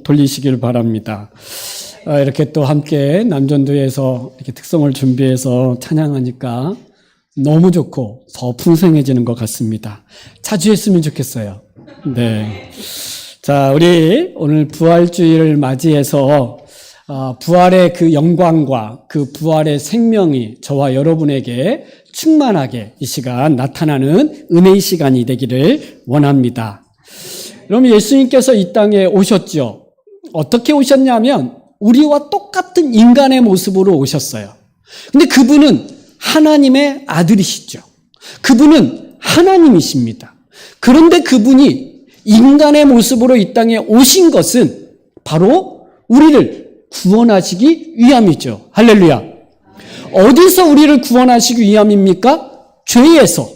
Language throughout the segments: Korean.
돌리시길 바랍니다. 이렇게 또 함께 남전도에서 이렇게 특성을 준비해서 찬양하니까 너무 좋고 더 풍성해지는 것 같습니다. 자주 했으면 좋겠어요. 네. 자, 우리 오늘 부활주의를 맞이해서 부활의 그 영광과 그 부활의 생명이 저와 여러분에게 충만하게 이 시간 나타나는 은혜의 시간이 되기를 원합니다. 그럼 예수님께서 이 땅에 오셨죠. 어떻게 오셨냐면 우리와 똑같은 인간의 모습으로 오셨어요. 근데 그분은 하나님의 아들이시죠. 그분은 하나님이십니다. 그런데 그분이 인간의 모습으로 이 땅에 오신 것은 바로 우리를 구원하시기 위함이죠. 할렐루야. 어디서 우리를 구원하시기 위함입니까? 죄에서,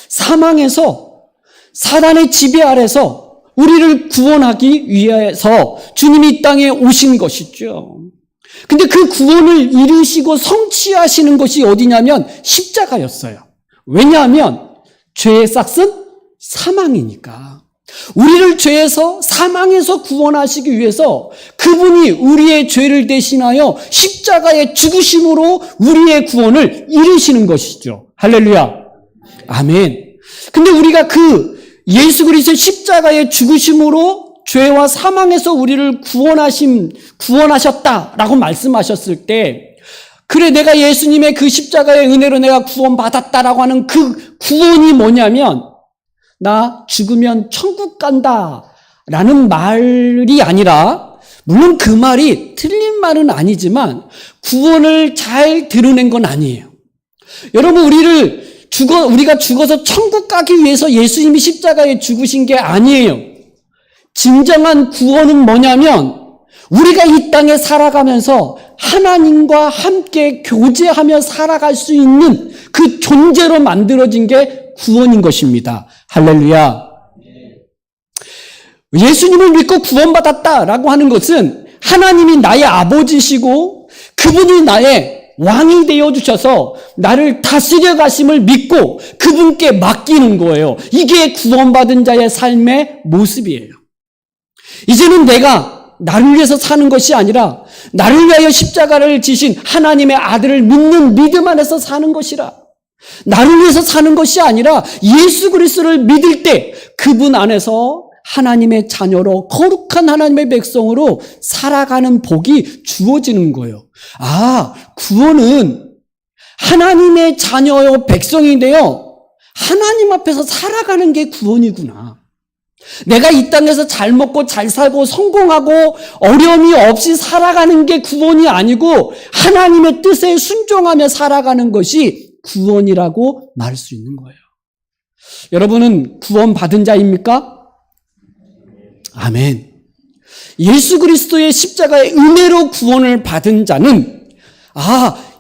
사망에서, 사단의 지배 아래서 우리를 구원하기 위해서 주님이 이 땅에 오신 것이죠. 근데 그 구원을 이루시고 성취하시는 것이 어디냐면 십자가였어요. 왜냐하면 죄의 싹은 사망이니까. 우리를 죄에서 사망에서 구원하시기 위해서 그분이 우리의 죄를 대신하여 십자가의 죽으심으로 우리의 구원을 이루시는 것이죠. 할렐루야. 아멘. 근데 우리가 그 예수 그리스도의 십자가의 죽으심으로 죄와 사망에서 우리를 구원하셨다라고 말씀하셨을 때, 그래 내가 예수님의 그 십자가의 은혜로 내가 구원받았다라고 하는 그 구원이 뭐냐면 나 죽으면 천국 간다라는 말이 아니라, 물론 그 말이 틀린 말은 아니지만 구원을 잘 드러낸 건 아니에요. 여러분, 우리가 죽어서 천국 가기 위해서 예수님이 십자가에 죽으신 게 아니에요. 진정한 구원은 뭐냐면 우리가 이 땅에 살아가면서 하나님과 함께 교제하며 살아갈 수 있는 그 존재로 만들어진 게 구원인 것입니다. 할렐루야. 예수님을 믿고 구원받았다라고 하는 것은 하나님이 나의 아버지시고 그분이 나의 왕이 되어주셔서 나를 다스려 가심을 믿고 그분께 맡기는 거예요. 이게 구원받은 자의 삶의 모습이에요. 이제는 내가 나를 위해서 사는 것이 아니라 나를 위하여 십자가를 지신 하나님의 아들을 믿는 믿음 안에서 사는 것이라. 나를 위해서 사는 것이 아니라 예수 그리스도를 믿을 때 그분 안에서 하나님의 자녀로 거룩한 하나님의 백성으로 살아가는 복이 주어지는 거예요. 구원은 하나님의 자녀요 백성이 되어 하나님 앞에서 살아가는 게 구원이구나. 내가 이 땅에서 잘 먹고 잘 살고 성공하고 어려움이 없이 살아가는 게 구원이 아니고 하나님의 뜻에 순종하며 살아가는 것이 구원이라고 말할 수 있는 거예요. 여러분은 구원받은 자입니까? 아멘. 예수 그리스도의 십자가의 은혜로 구원을 받은 자는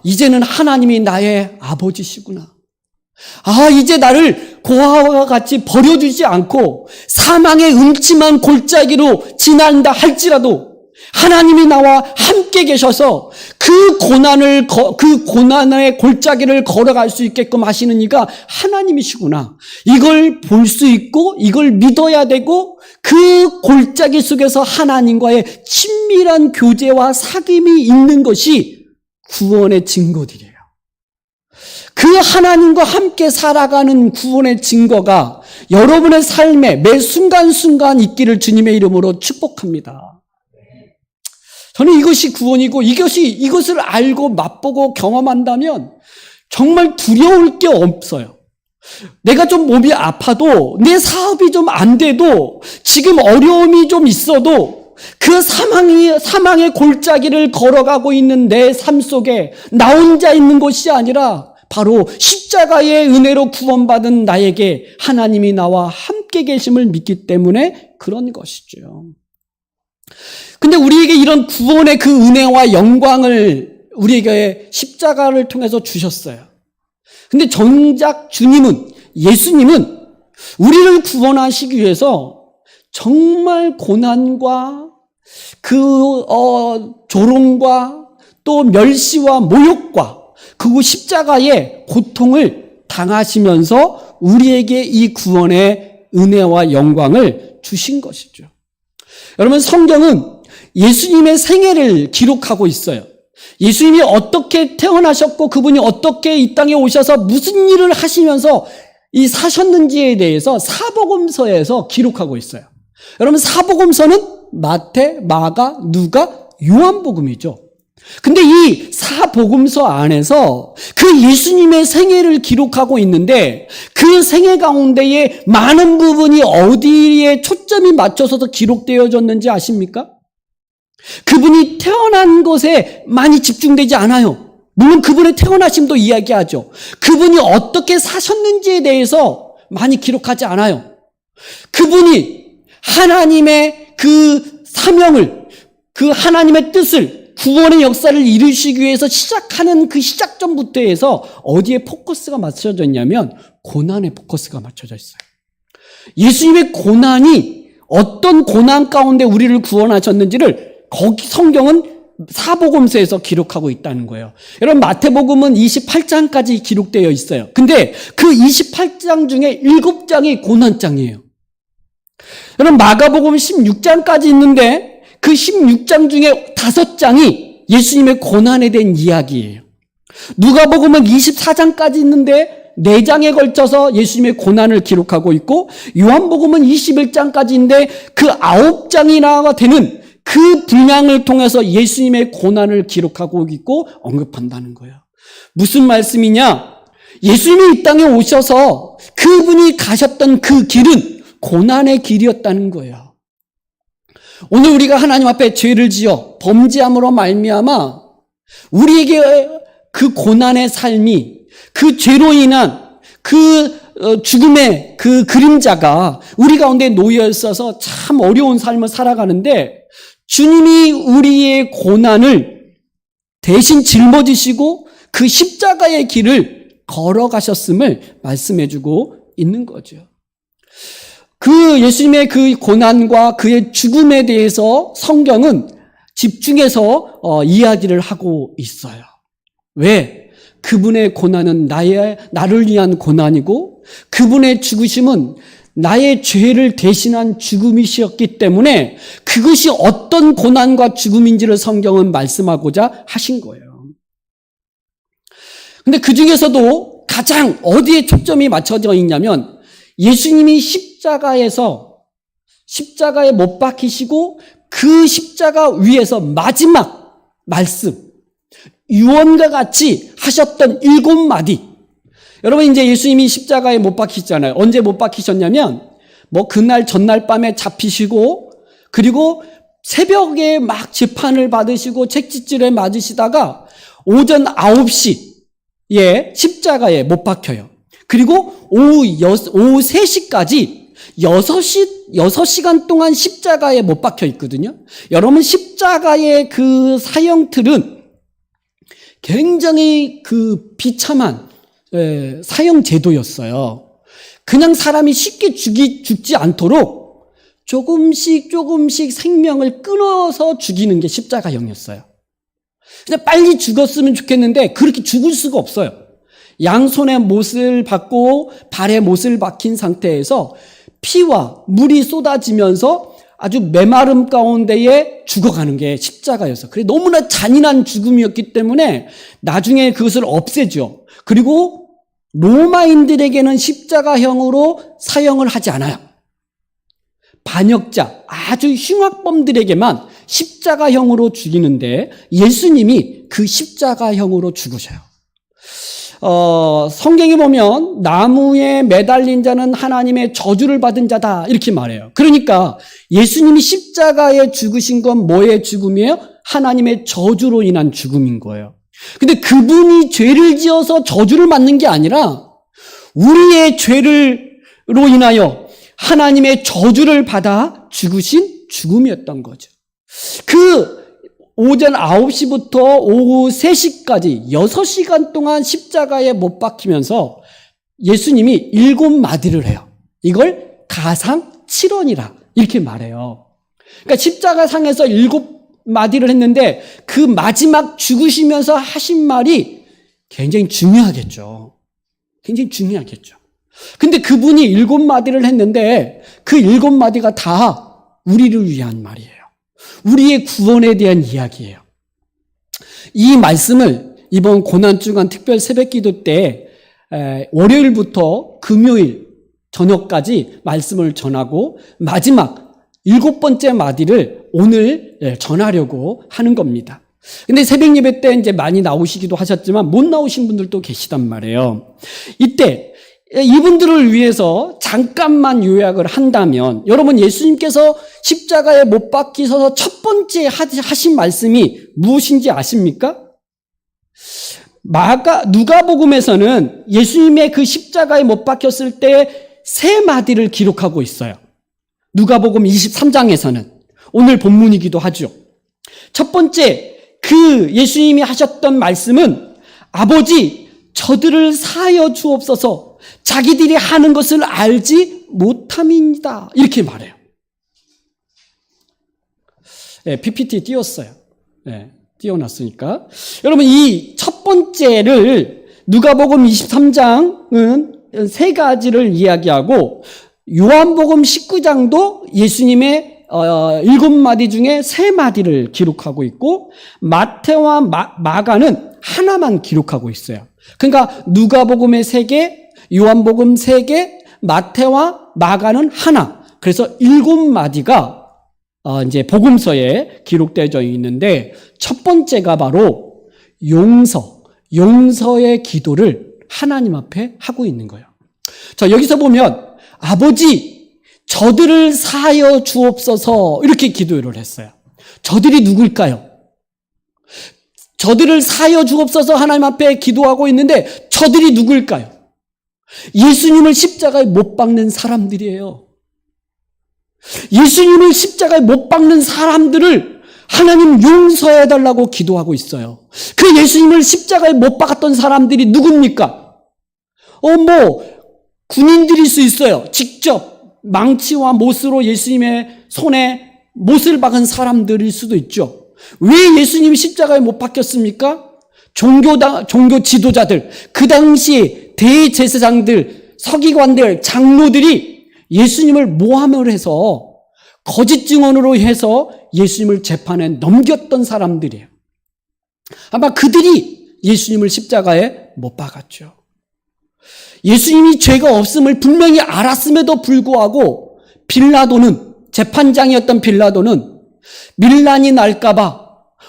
이제는 하나님이 나의 아버지시구나. 이제 나를 고아와 같이 버려두지 않고 사망의 음침한 골짜기로 지난다 할지라도 하나님이 나와 함께 계셔서 그 고난의 골짜기를 걸어갈 수 있게끔 하시는 이가 하나님이시구나. 이걸 볼 수 있고 이걸 믿어야 되고 그 골짜기 속에서 하나님과의 친밀한 교제와 사귐이 있는 것이 구원의 증거들이에요. 그 하나님과 함께 살아가는 구원의 증거가 여러분의 삶에 매 순간순간 있기를 주님의 이름으로 축복합니다. 저는 이것이 구원이고 이것을 알고 맛보고 경험한다면 정말 두려울 게 없어요. 내가 좀 몸이 아파도 내 사업이 좀 안 돼도 지금 어려움이 좀 있어도 그 사망의 골짜기를 걸어가고 있는 내 삶 속에 나 혼자 있는 것이 아니라 바로 십자가의 은혜로 구원받은 나에게 하나님이 나와 함께 계심을 믿기 때문에 그런 것이죠. 근데 우리에게 이런 구원의 그 은혜와 영광을 우리에게 십자가를 통해서 주셨어요. 근데 정작 예수님은 우리를 구원하시기 위해서 정말 고난과 조롱과 또 멸시와 모욕과 그 십자가의 고통을 당하시면서 우리에게 이 구원의 은혜와 영광을 주신 것이죠. 여러분, 성경은 예수님의 생애를 기록하고 있어요. 예수님이 어떻게 태어나셨고 그분이 어떻게 이 땅에 오셔서 무슨 일을 하시면서 이 사셨는지에 대해서 사복음서에서 기록하고 있어요. 여러분, 사복음서는 마태, 마가, 누가, 요한복음이죠. 근데 이 사복음서 안에서 그 예수님의 생애를 기록하고 있는데 그 생애 가운데에 많은 부분이 어디에 초점이 맞춰서 기록되어졌는지 아십니까? 그분이 태어난 것에 많이 집중되지 않아요. 물론 그분의 태어나심도 이야기하죠. 그분이 어떻게 사셨는지에 대해서 많이 기록하지 않아요. 그분이 하나님의 그 사명을, 그 하나님의 뜻을, 구원의 역사를 이루시기 위해서 시작하는 그 시작점부터 해서 어디에 포커스가 맞춰져 있냐면 고난에 포커스가 맞춰져 있어요. 예수님의 고난이 어떤 고난 가운데 우리를 구원하셨는지를 거기 성경은 사복음서에서 기록하고 있다는 거예요. 여러분, 마태복음은 28장까지 기록되어 있어요. 근데 그 28장 중에 7장이 고난장이에요. 여러분, 마가복음 16장까지 있는데 그 16장 중에 5장이 예수님의 고난에 대한 이야기예요. 누가복음은 24장까지 있는데 4장에 걸쳐서 예수님의 고난을 기록하고 있고, 요한복음은 21장까지인데 그 9장이나 되는 그 분량을 통해서 예수님의 고난을 기록하고 있고 언급한다는 거예요. 무슨 말씀이냐? 예수님이 이 땅에 오셔서 그분이 가셨던 그 길은 고난의 길이었다는 거예요. 오늘 우리가 하나님 앞에 죄를 지어 범죄함으로 말미암아 우리에게 그 고난의 삶이, 그 죄로 인한 그 죽음의 그 그림자가 우리 가운데 놓여 있어서 참 어려운 삶을 살아가는데, 주님이 우리의 고난을 대신 짊어지시고 그 십자가의 길을 걸어가셨음을 말씀해주고 있는 거죠. 그 예수님의 그 고난과 그의 죽음에 대해서 성경은 집중해서 이야기를 하고 있어요. 왜? 그분의 고난은 나를 위한 고난이고 그분의 죽으심은 나의 죄를 대신한 죽음이셨기 때문에 그것이 어떤 고난과 죽음인지를 성경은 말씀하고자 하신 거예요. 근데 그 중에서도 가장 어디에 초점이 맞춰져 있냐면 예수님이 십자가에 못 박히시고 그 십자가 위에서 마지막 말씀, 유언과 같이 하셨던 7마디. 여러분, 이제 예수님이 십자가에 못 박히셨잖아요. 언제 못 박히셨냐면 그날 전날 밤에 잡히시고 그리고 새벽에 막 재판을 받으시고 책짓질에 맞으시다가 오전 9시에 십자가에 못 박혀요. 그리고 오후 3시까지 6시간 동안 십자가에 못 박혀 있거든요. 여러분, 십자가의 그 사형틀은 굉장히 그 비참한 사형 제도였어요. 그냥 사람이 쉽게 죽지 않도록 조금씩 생명을 끊어서 죽이는 게 십자가형이었어요. 그냥 빨리 죽었으면 좋겠는데 그렇게 죽을 수가 없어요. 양손에 못을 박고 발에 못을 박힌 상태에서 피와 물이 쏟아지면서 아주 메마름 가운데에 죽어가는 게 십자가였어요. 그래 너무나 잔인한 죽음이었기 때문에 나중에 그것을 없애죠. 그리고 로마인들에게는 십자가형으로 사형을 하지 않아요. 반역자, 아주 흉악범들에게만 십자가형으로 죽이는데 예수님이 그 십자가형으로 죽으셔요. 성경에 보면 나무에 매달린 자는 하나님의 저주를 받은 자다 이렇게 말해요. 그러니까 예수님이 십자가에 죽으신 건 뭐의 죽음이에요? 하나님의 저주로 인한 죽음인 거예요. 근데 그분이 죄를 지어서 저주를 받는 게 아니라 우리의 죄로 인하여 하나님의 저주를 받아 죽으신 죽음이었던 거죠. 그 오전 9시부터 오후 3시까지 6시간 동안 십자가에 못 박히면서 예수님이 7마디를 해요. 이걸 가상 7원이라 이렇게 말해요. 그러니까 십자가상에서 7마디를 했는데 그 마지막 죽으시면서 하신 말이 굉장히 중요하겠죠. 굉장히 중요하겠죠. 근데 그분이 7마디를 했는데 그 7마디가 다 우리를 위한 말이에요. 우리의 구원에 대한 이야기예요. 이 말씀을 이번 고난주간 특별 새벽기도 때 월요일부터 금요일 저녁까지 말씀을 전하고 마지막 7번째 마디를 오늘 전하려고 하는 겁니다. 근데 새벽 예배 때 이제 많이 나오시기도 하셨지만 못 나오신 분들도 계시단 말이에요. 이때 이분들을 위해서 잠깐만 요약을 한다면, 여러분, 예수님께서 십자가에 못 박히셔서 첫 번째 하신 말씀이 무엇인지 아십니까? 누가복음에서는 예수님의 그 십자가에 못 박혔을 때 세 마디를 기록하고 있어요. 누가복음 23장에서는 오늘 본문이기도 하죠. 첫 번째, 그 예수님이 하셨던 말씀은 아버지, 저들을 사하여 주옵소서, 자기들이 하는 것을 알지 못함입니다. 이렇게 말해요. PPT 띄웠어요. 띄워놨으니까. 여러분, 이 첫 번째를 누가복음 23장은 세 가지를 이야기하고, 요한복음 19장도 예수님의 7마디 중에 3마디를 기록하고 있고, 마태와 마가는 하나만 기록하고 있어요. 그러니까 누가복음의 3개, 요한복음 3개, 마태와 마가는 하나. 그래서 7마디가 이제 복음서에 기록되어 있는데, 첫 번째가 바로 용서의 기도를 하나님 앞에 하고 있는 거예요. 자, 여기서 보면 아버지, 저들을 사하여 주옵소서, 이렇게 기도를 했어요. 저들이 누굴까요? 저들을 사하여 주옵소서 하나님 앞에 기도하고 있는데 저들이 누굴까요? 예수님을 십자가에 못 박는 사람들이에요. 예수님을 십자가에 못 박는 사람들을 하나님 용서해달라고 기도하고 있어요. 그 예수님을 십자가에 못 박았던 사람들이 누굽니까? 군인들일 수 있어요. 직접 망치와 못으로 예수님의 손에 못을 박은 사람들일 수도 있죠. 왜 예수님이 십자가에 못 박혔습니까? 종교 지도자들, 그 당시 대제사장들, 서기관들, 장로들이 예수님을 모함을 해서 거짓 증언으로 해서 예수님을 재판에 넘겼던 사람들이에요. 아마 그들이 예수님을 십자가에 못 박았죠. 예수님이 죄가 없음을 분명히 알았음에도 불구하고 재판장이었던 빌라도는 밀란이 날까봐,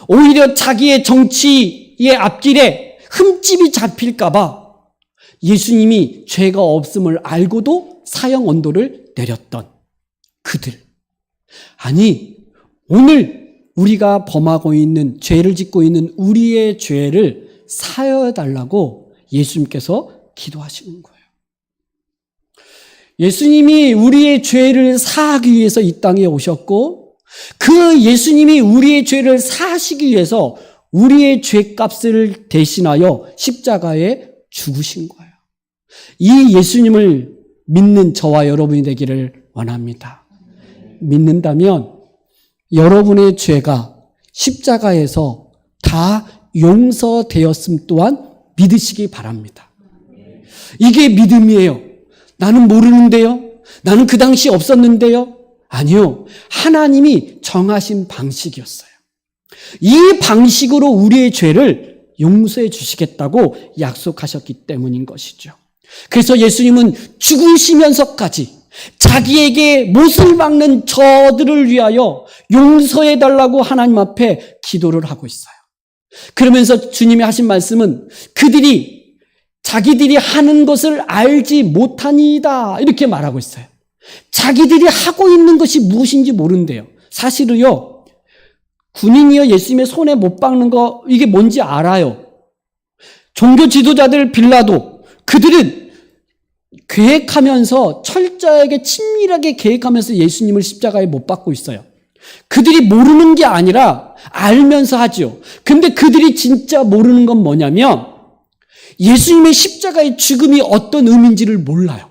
오히려 자기의 정치의 앞길에 흠집이 잡힐까봐 예수님이 죄가 없음을 알고도 사형 언도를 내렸던 그들. 아니, 오늘 우리가 범하고 있는, 죄를 짓고 있는 우리의 죄를 사여달라고 예수님께서 기도하시는 거예요. 예수님이 우리의 죄를 사하기 위해서 이 땅에 오셨고, 그 예수님이 우리의 죄를 사하시기 위해서 우리의 죄값을 대신하여 십자가에 죽으신 거예요. 이 예수님을 믿는 저와 여러분이 되기를 원합니다. 믿는다면 여러분의 죄가 십자가에서 다 용서되었음 또한 믿으시기 바랍니다. 이게 믿음이에요. 나는 모르는데요. 나는 그 당시 없었는데요. 아니요. 하나님이 정하신 방식이었어요. 이 방식으로 우리의 죄를 용서해 주시겠다고 약속하셨기 때문인 것이죠. 그래서 예수님은 죽으시면서까지 자기에게 못을 박는 저들을 위하여 용서해달라고 하나님 앞에 기도를 하고 있어요. 그러면서 주님이 하신 말씀은 자기들이 하는 것을 알지 못하니이다, 이렇게 말하고 있어요. 자기들이 하고 있는 것이 무엇인지 모른대요. 사실은요, 군인이여 예수님의 손에 못 박는 거, 이게 뭔지 알아요. 종교 지도자들 빌라도, 그들은 계획하면서 철저하게 친밀하게 계획하면서 예수님을 십자가에 못 박고 있어요. 그들이 모르는 게 아니라 알면서 하죠. 근데 그들이 진짜 모르는 건 뭐냐면 예수님의 십자가의 죽음이 어떤 의미인지를 몰라요.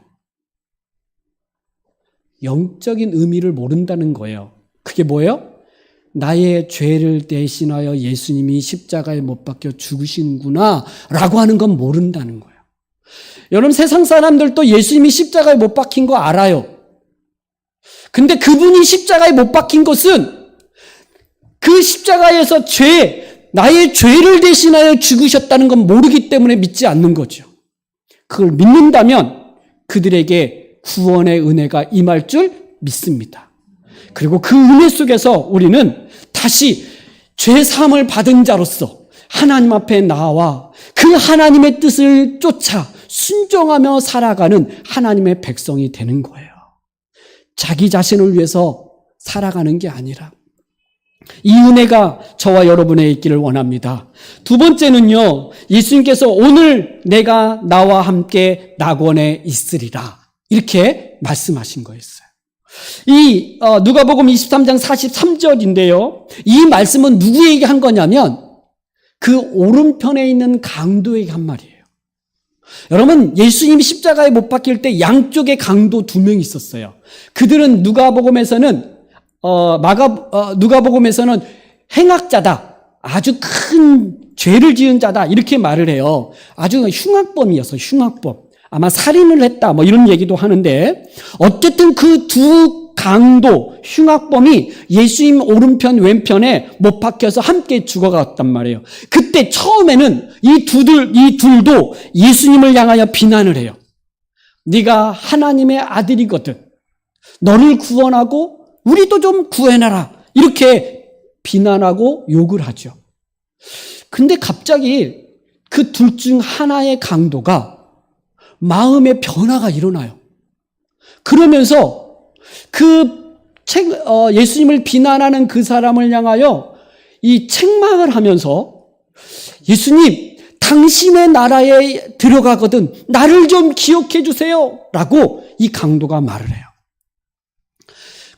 영적인 의미를 모른다는 거예요. 그게 뭐예요? 나의 죄를 대신하여 예수님이 십자가에 못 박혀 죽으시는구나 라고 하는 건 모른다는 거예요. 여러분, 세상 사람들도 예수님이 십자가에 못 박힌 거 알아요. 근데 그분이 십자가에 못 박힌 것은 그 십자가에서 나의 죄를 대신하여 죽으셨다는 건 모르기 때문에 믿지 않는 거죠. 그걸 믿는다면 그들에게 구원의 은혜가 임할 줄 믿습니다. 그리고 그 은혜 속에서 우리는 다시 죄 사함을 받은 자로서 하나님 앞에 나와 그 하나님의 뜻을 쫓아 순종하며 살아가는 하나님의 백성이 되는 거예요. 자기 자신을 위해서 살아가는 게 아니라 이 은혜가 저와 여러분에 있기를 원합니다. 두 번째는요, 예수님께서 오늘 내가 나와 함께 낙원에 있으리라 이렇게 말씀하신 거였어요. 이 누가복음 23장 43절인데요. 이 말씀은 누구에게 한 거냐면 그 오른편에 있는 강도에게 한 말이에요. 여러분, 예수님이 십자가에 못 박힐 때 양쪽에 강도 2명이 있었어요. 그들은 누가복음에서는 행악자다, 아주 큰 죄를 지은 자다 이렇게 말을 해요. 아주 흉악범이었어요. 흉악범. 아마 살인을 했다 뭐 이런 얘기도 하는데 어쨌든 그 두 강도 흉악범이 예수님 오른편 왼편에 못 박혀서 함께 죽어갔단 말이에요. 그때 처음에는 이 둘도 예수님을 향하여 비난을 해요. 네가 하나님의 아들이거든. 너를 구원하고 우리도 좀 구해놔라. 이렇게 비난하고 욕을 하죠. 근데 갑자기 그 둘 중 하나의 강도가 마음의 변화가 일어나요. 그러면서 예수님을 비난하는 그 사람을 향하여 이 책망을 하면서 예수님, 당신의 나라에 들어가거든 나를 좀 기억해 주세요 라고 이 강도가 말을 해요.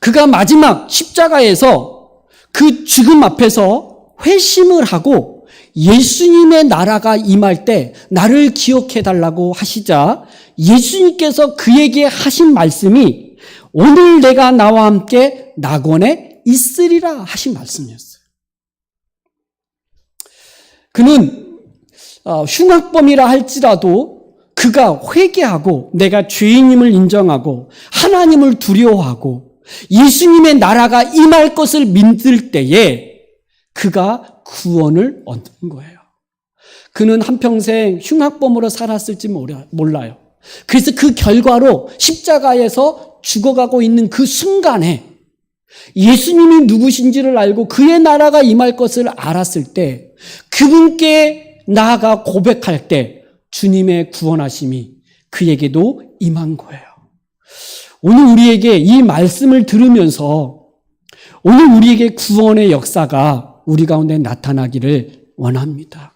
그가 마지막 십자가에서 그 죽음 앞에서 회심을 하고 예수님의 나라가 임할 때 나를 기억해 달라고 하시자 예수님께서 그에게 하신 말씀이 오늘 내가 나와 함께 낙원에 있으리라 하신 말씀이었어요. 그는 흉악범이라 할지라도 그가 회개하고 내가 죄인임을 인정하고 하나님을 두려워하고 예수님의 나라가 임할 것을 믿을 때에 그가 구원을 얻는 거예요. 그는 한평생 흉악범으로 살았을지 몰라요. 그래서 그 결과로 십자가에서 죽어가고 있는 그 순간에 예수님이 누구신지를 알고 그의 나라가 임할 것을 알았을 때 그분께 나아가 고백할 때 주님의 구원하심이 그에게도 임한 거예요. 오늘 우리에게 이 말씀을 들으면서 오늘 우리에게 구원의 역사가 우리 가운데 나타나기를 원합니다.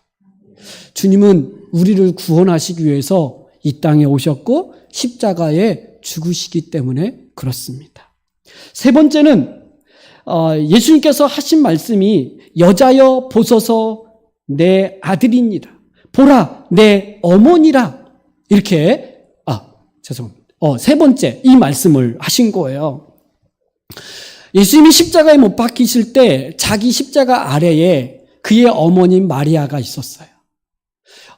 주님은 우리를 구원하시기 위해서 이 땅에 오셨고 십자가에 죽으시기 때문에 그렇습니다. 세 번째는 예수님께서 하신 말씀이 여자여 보소서 내 아들입니다. 보라 내 어머니라 이렇게 세 번째 이 말씀을 하신 거예요. 예수님이 십자가에 못 박히실 때 자기 십자가 아래에 그의 어머니 마리아가 있었어요.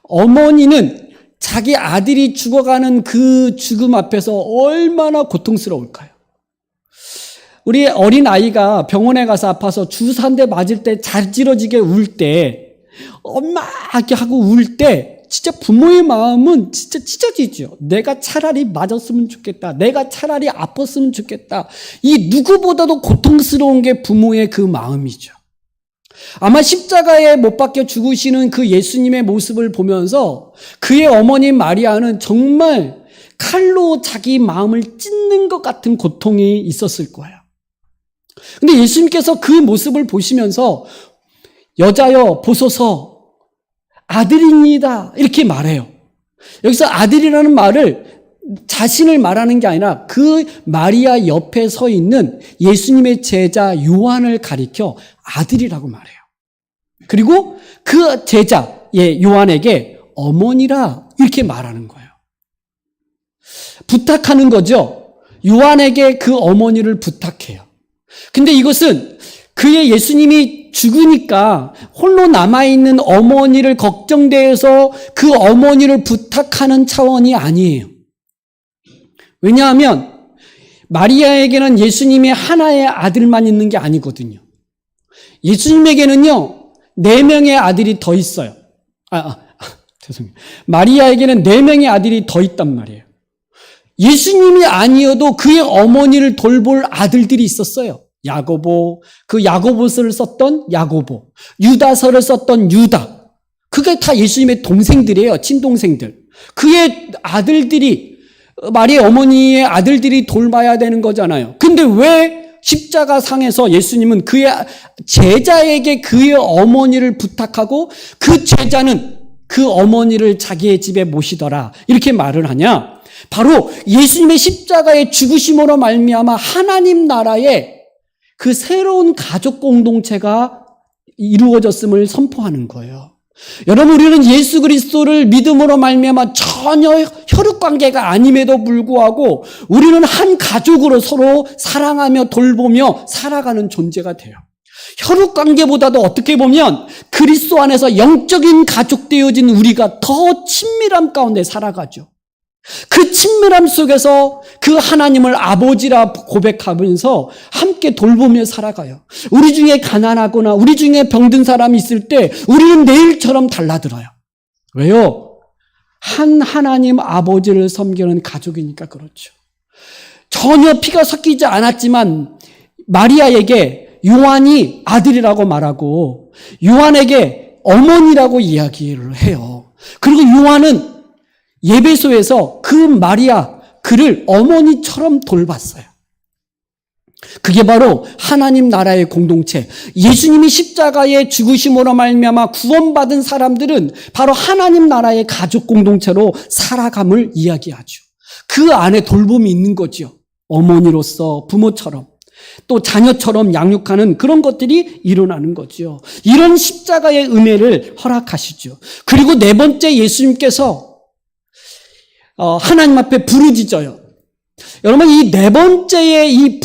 어머니는 자기 아들이 죽어가는 그 죽음 앞에서 얼마나 고통스러울까요? 우리 어린 아이가 병원에 가서 아파서 주사 한 대 맞을 때 자지러지게 울 때 엄마 이렇게 하고 울 때 진짜 부모의 마음은 진짜 찢어지죠. 내가 차라리 맞았으면 좋겠다. 내가 차라리 아팠으면 좋겠다. 이 누구보다도 고통스러운 게 부모의 그 마음이죠. 아마 십자가에 못 박혀 죽으시는 그 예수님의 모습을 보면서 그의 어머니 마리아는 정말 칼로 자기 마음을 찢는 것 같은 고통이 있었을 거예요. 근데 예수님께서 그 모습을 보시면서 여자여 보소서 아들입니다 이렇게 말해요. 여기서 아들이라는 말을 자신을 말하는 게 아니라 그 마리아 옆에 서 있는 예수님의 제자 요한을 가리켜 아들이라고 말해요. 그리고 그 제자 요한에게 어머니라 이렇게 말하는 거예요. 부탁하는 거죠. 요한에게 그 어머니를 부탁해요. 근데 이것은 그의 예수님이 죽으니까 홀로 남아있는 어머니를 걱정돼서 그 어머니를 부탁하는 차원이 아니에요. 왜냐하면 마리아에게는 예수님의 하나의 아들만 있는 게 아니거든요. 예수님에게는요, 4명의 아들이 더 있어요. 죄송해요. 마리아에게는 4명의 아들이 더 있단 말이에요. 예수님이 아니어도 그의 어머니를 돌볼 아들들이 있었어요. 야고보, 그 야고보서를 썼던 야고보, 유다서를 썼던 유다. 그게 다 예수님의 동생들이에요. 친동생들. 그의 아들들이, 마리아 어머니의 아들들이 돌봐야 되는 거잖아요. 근데 왜 십자가 상에서 예수님은 그의 제자에게 그의 어머니를 부탁하고 그 제자는 그 어머니를 자기의 집에 모시더라, 이렇게 말을 하냐? 바로 예수님의 십자가의 죽으심으로 말미암아 하나님 나라의 그 새로운 가족 공동체가 이루어졌음을 선포하는 거예요. 여러분, 우리는 예수 그리스도를 믿음으로 말미암아 전혀 혈육 관계가 아님에도 불구하고 우리는 한 가족으로 서로 사랑하며 돌보며 살아가는 존재가 돼요. 혈육 관계보다도 어떻게 보면 그리스도 안에서 영적인 가족 되어진 우리가 더 친밀함 가운데 살아가죠. 그 친밀함 속에서 그 하나님을 아버지라 고백하면서 함께 돌보며 살아가요. 우리 중에 가난하거나 우리 중에 병든 사람이 있을 때 우리는 내일처럼 달라들어요. 왜요? 한 하나님 아버지를 섬기는 가족이니까 그렇죠. 전혀 피가 섞이지 않았지만 마리아에게 요한이 아들이라고 말하고 요한에게 어머니라고 이야기를 해요. 그리고 요한은 예배소에서 그 마리아, 그를 어머니처럼 돌봤어요. 그게 바로 하나님 나라의 공동체. 예수님이 십자가의 죽으심으로 말미암아 구원받은 사람들은 바로 하나님 나라의 가족 공동체로 살아감을 이야기하죠. 그 안에 돌봄이 있는 거죠. 어머니로서 부모처럼 또 자녀처럼 양육하는 그런 것들이 일어나는 거죠. 이런 십자가의 은혜를 허락하시죠. 그리고 4번째, 예수님께서 하나님 앞에 부르짖어요. 여러분, 이 4번째의 이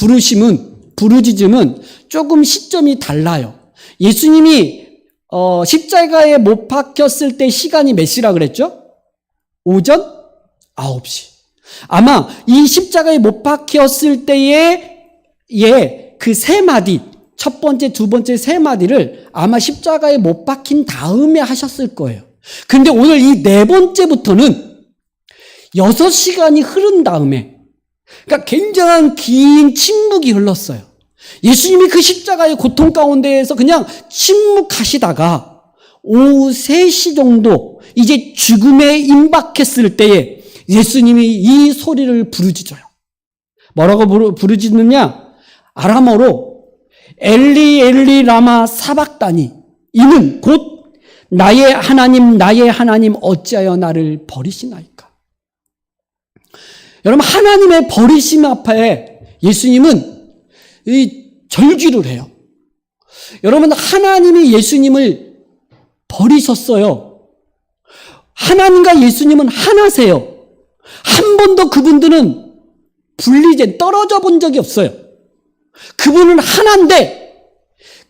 부르짖음은 조금 시점이 달라요. 예수님이 십자가에 못 박혔을 때 시간이 몇 시라 그랬죠? 오전 9시. 아마 이 십자가에 못 박혔을 때의 그 3마디, 첫 번째, 두 번째 3마디를 아마 십자가에 못 박힌 다음에 하셨을 거예요. 근데 오늘 이 4번째부터는 6시간이 흐른 다음에, 그러니까 굉장한 긴 침묵이 흘렀어요. 예수님이 그 십자가의 고통 가운데에서 그냥 침묵하시다가 오후 3시 정도 이제 죽음에 임박했을 때에 예수님이 이 소리를 부르짖어요. 뭐라고 부르짖느냐? 아람어로 엘리 엘리 라마 사박다니, 이는 곧 나의 하나님 어찌하여 나를 버리시나이까. 여러분, 하나님의 버리심 앞에 예수님은 절규를 해요. 여러분, 하나님이 예수님을 버리셨어요. 하나님과 예수님은 하나세요. 한 번도 그분들은 떨어져 본 적이 없어요. 그분은 하나인데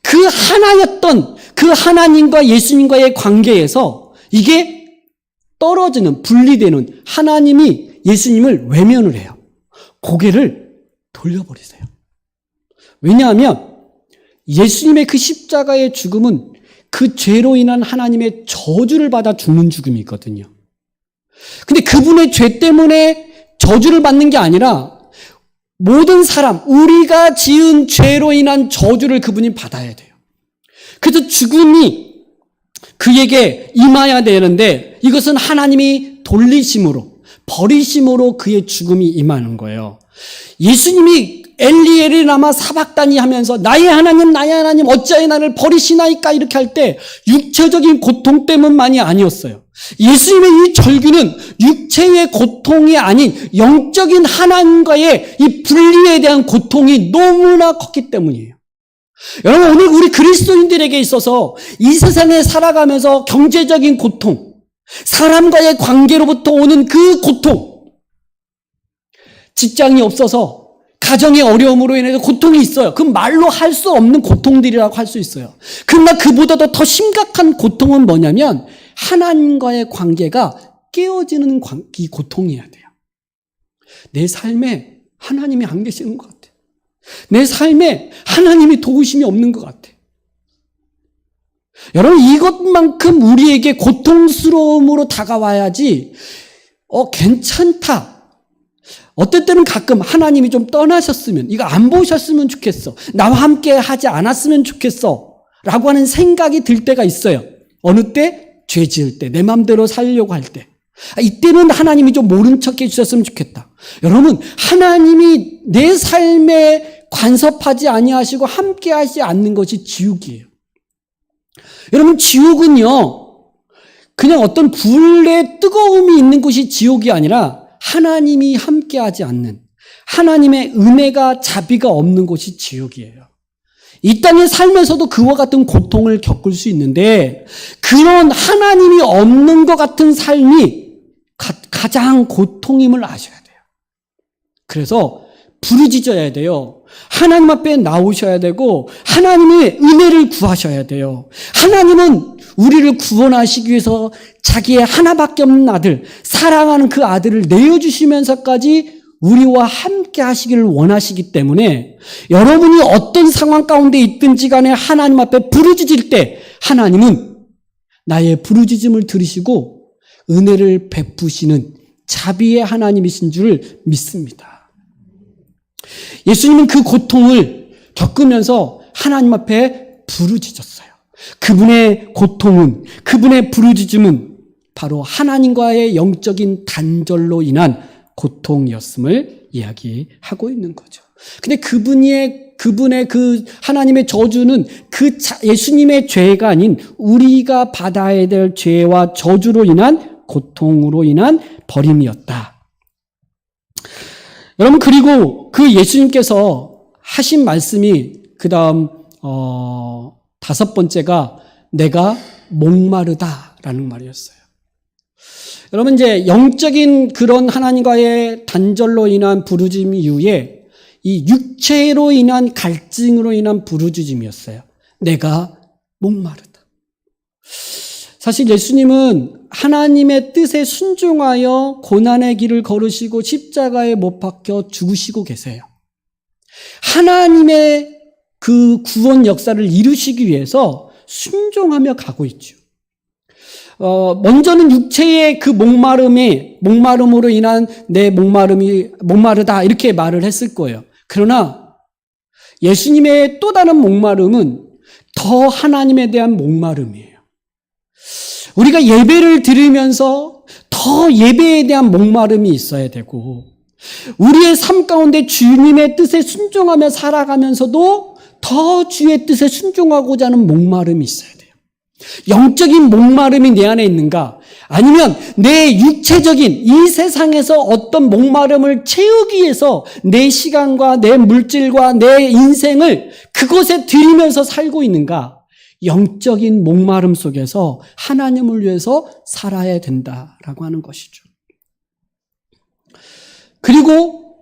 그 하나였던 그 하나님과 예수님과의 관계에서 이게 떨어지는, 분리되는, 하나님이 예수님을 외면을 해요. 고개를 돌려버리세요. 왜냐하면 예수님의 그 십자가의 죽음은 그 죄로 인한 하나님의 저주를 받아 죽는 죽음이거든요. 근데 그분의 죄 때문에 저주를 받는 게 아니라 모든 사람, 우리가 지은 죄로 인한 저주를 그분이 받아야 돼요. 그래서 죽음이 그에게 임해야 되는데 이것은 하나님이 돌리심으로, 버리심으로 그의 죽음이 임하는 거예요. 예수님이 엘리 엘리 라마 사박다니 하면서 나의 하나님 어찌하여 나를 버리시나이까 이렇게 할 때 육체적인 고통 때문만이 아니었어요. 예수님의 이 절규는 육체의 고통이 아닌 영적인 하나님과의 이 분리에 대한 고통이 너무나 컸기 때문이에요. 여러분, 오늘 우리 그리스도인들에게 있어서 이 세상에 살아가면서 경제적인 고통, 사람과의 관계로부터 오는 그 고통, 직장이 없어서 가정의 어려움으로 인해서 고통이 있어요. 그 말로 할 수 없는 고통들이라고 할 수 있어요. 그러나 그보다도 더 심각한 고통은 뭐냐면 하나님과의 관계가 깨어지는 이 고통이어야 돼요. 내 삶에 하나님이 안 계시는 것 같아. 내 삶에 하나님이 도우심이 없는 것 같아. 여러분, 이것만큼 우리에게 고통스러움으로 다가와야지 괜찮다. 어떨 때는 가끔 하나님이 좀 떠나셨으면, 이거 안 보셨으면 좋겠어, 나와 함께 하지 않았으면 좋겠어 라고 하는 생각이 들 때가 있어요. 어느 때? 죄 지을 때, 내 마음대로 살려고 할 때. 이때는 하나님이 좀 모른 척 해주셨으면 좋겠다. 여러분, 하나님이 내 삶에 간섭하지 아니하시고 함께 하지 않는 것이 지옥이에요. 여러분, 지옥은요, 그냥 어떤 불의 뜨거움이 있는 곳이 지옥이 아니라 하나님이 함께하지 않는, 하나님의 은혜가 자비가 없는 곳이 지옥이에요. 이 땅의 삶에서도 그와 같은 고통을 겪을 수 있는데, 그런 하나님이 없는 것 같은 삶이 가장 고통임을 아셔야 돼요. 그래서 부르짖어야 돼요. 하나님 앞에 나오셔야 되고 하나님의 은혜를 구하셔야 돼요. 하나님은 우리를 구원하시기 위해서 자기의 하나밖에 없는 아들, 사랑하는 그 아들을 내어주시면서까지 우리와 함께 하시기를 원하시기 때문에 여러분이 어떤 상황 가운데 있든지 간에 하나님 앞에 부르짖을 때 하나님은 나의 부르짖음을 들으시고 은혜를 베푸시는 자비의 하나님이신 줄 믿습니다. 예수님은 그 고통을 겪으면서 하나님 앞에 부르짖었어요. 그분의 고통은, 그분의 부르짖음은 바로 하나님과의 영적인 단절로 인한 고통이었음을 이야기하고 있는 거죠. 근데 그분의 그 하나님의 저주는 그 예수님의 죄가 아닌 우리가 받아야 될 죄와 저주로 인한 고통으로 인한 버림이었다. 여러분, 그리고 그 예수님께서 하신 말씀이 그 다음 5번째가 내가 목마르다라는 말이었어요. 여러분, 이제 영적인 그런 하나님과의 단절로 인한 부르짖음 이후에 이 육체로 인한 갈증으로 인한 부르짖음이었어요. 내가 목마르다. 사실 예수님은 하나님의 뜻에 순종하여 고난의 길을 걸으시고 십자가에 못 박혀 죽으시고 계세요. 하나님의 그 구원 역사를 이루시기 위해서 순종하며 가고 있죠. 먼저는 육체의 그 목마름으로 인한 내 목마름이 목마르다 이렇게 말을 했을 거예요. 그러나 예수님의 또 다른 목마름은 더 하나님에 대한 목마름이에요. 우리가 예배를 드리면서 더 예배에 대한 목마름이 있어야 되고, 우리의 삶 가운데 주님의 뜻에 순종하며 살아가면서도 더 주의 뜻에 순종하고자 하는 목마름이 있어야 돼요. 영적인 목마름이 내 안에 있는가? 아니면 내 육체적인 이 세상에서 어떤 목마름을 채우기 위해서 내 시간과 내 물질과 내 인생을 그곳에 들이면서 살고 있는가? 영적인 목마름 속에서 하나님을 위해서 살아야 된다라고 하는 것이죠. 그리고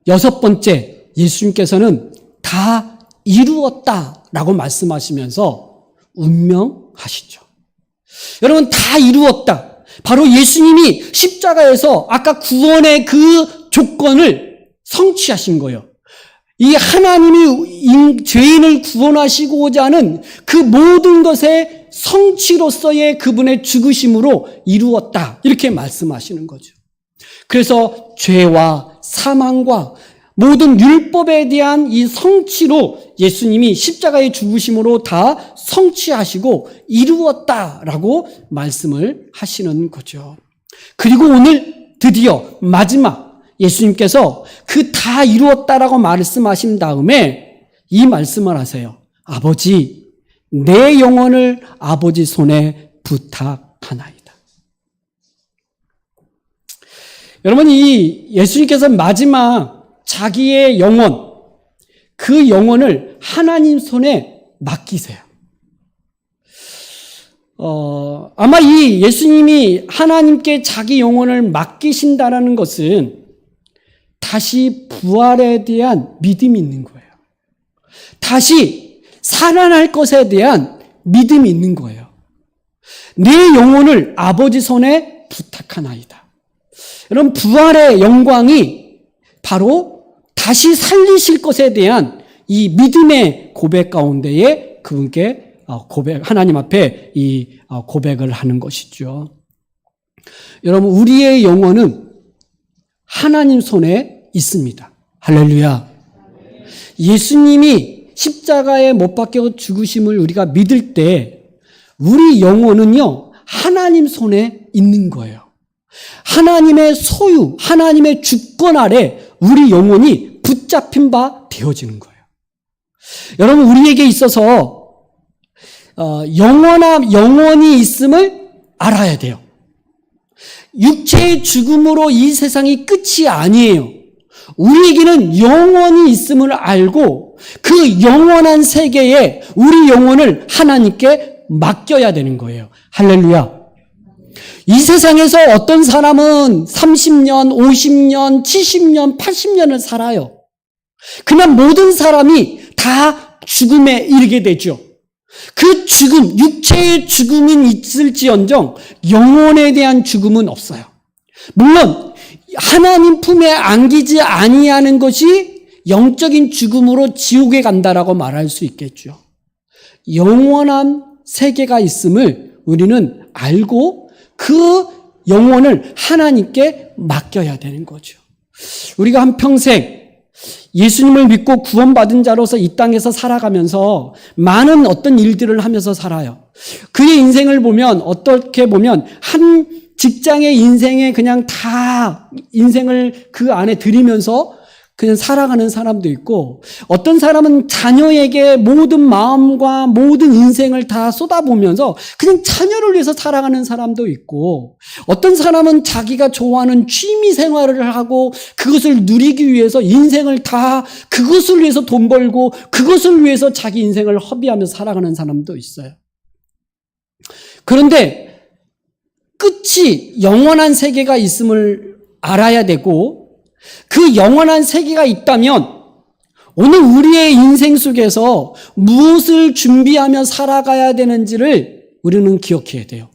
6번째, 예수님께서는 다 이루었다라고 말씀하시면서 운명하시죠. 여러분, 다 이루었다. 바로 예수님이 십자가에서 아까 구원의 그 조건을 성취하신 거예요. 이 하나님이 죄인을 구원하시고자 하는 그 모든 것의 성취로서의 그분의 죽으심으로 이루었다. 이렇게 말씀하시는 거죠. 그래서 죄와 사망과 모든 율법에 대한 이 성취로 예수님이 십자가의 죽으심으로 다 성취하시고 이루었다라고 말씀을 하시는 거죠. 그리고 오늘 드디어 마지막 예수님께서 그 다 이루었다라고 말씀하신 다음에 이 말씀을 하세요. 아버지, 내 영혼을 아버지 손에 부탁하나이다. 여러분, 이 예수님께서 마지막 자기의 영혼, 그 영혼을 하나님 손에 맡기세요. 아마 이 예수님이 하나님께 자기 영혼을 맡기신다라는 것은 다시 부활에 대한 믿음이 있는 거예요. 다시 살아날 것에 대한 믿음이 있는 거예요. 내 영혼을 아버지 손에 부탁하나이다. 여러분, 부활의 영광이 바로 다시 살리실 것에 대한 이 믿음의 고백 가운데에 그분께 하나님 앞에 이 고백을 하는 것이죠. 여러분, 우리의 영혼은 하나님 손에 있습니다. 할렐루야. 예수님이 십자가에 못 박혀 죽으심을 우리가 믿을 때 우리 영혼은요, 하나님 손에 있는 거예요. 하나님의 소유, 하나님의 주권 아래 우리 영혼이 붙잡힌 바 되어지는 거예요. 여러분, 우리에게 있어서 영원히 있음을 알아야 돼요. 육체의 죽음으로 이 세상이 끝이 아니에요. 우리에게는 영원히 있음을 알고 그 영원한 세계에 우리 영혼을 하나님께 맡겨야 되는 거예요. 할렐루야. 이 세상에서 어떤 사람은 30년, 50년, 70년, 80년을 살아요. 그냥 모든 사람이 다 죽음에 이르게 되죠. 그 죽음, 육체의 죽음은 있을지언정 영혼에 대한 죽음은 없어요. 물론 하나님 품에 안기지 아니하는 것이 영적인 죽음으로 지옥에 간다라고 말할 수 있겠죠. 영원한 세계가 있음을 우리는 알고 그 영혼을 하나님께 맡겨야 되는 거죠. 우리가 한평생 예수님을 믿고 구원받은 자로서 이 땅에서 살아가면서 많은 어떤 일들을 하면서 살아요. 그의 인생을 보면 어떻게 보면 한 직장의 인생에 그냥 다 인생을 그 안에 들이면서 그냥 살아가는 사람도 있고, 어떤 사람은 자녀에게 모든 마음과 모든 인생을 다 쏟아보면서 그냥 자녀를 위해서 살아가는 사람도 있고, 어떤 사람은 자기가 좋아하는 취미 생활을 하고 그것을 누리기 위해서 인생을 다 그것을 위해서 돈 벌고 그것을 위해서 자기 인생을 허비하면서 살아가는 사람도 있어요. 그런데 끝이 영원한 세계가 있음을 알아야 되고, 그 영원한 세계가 있다면 오늘 우리의 인생 속에서 무엇을 준비하며 살아가야 되는지를 우리는 기억해야 돼요.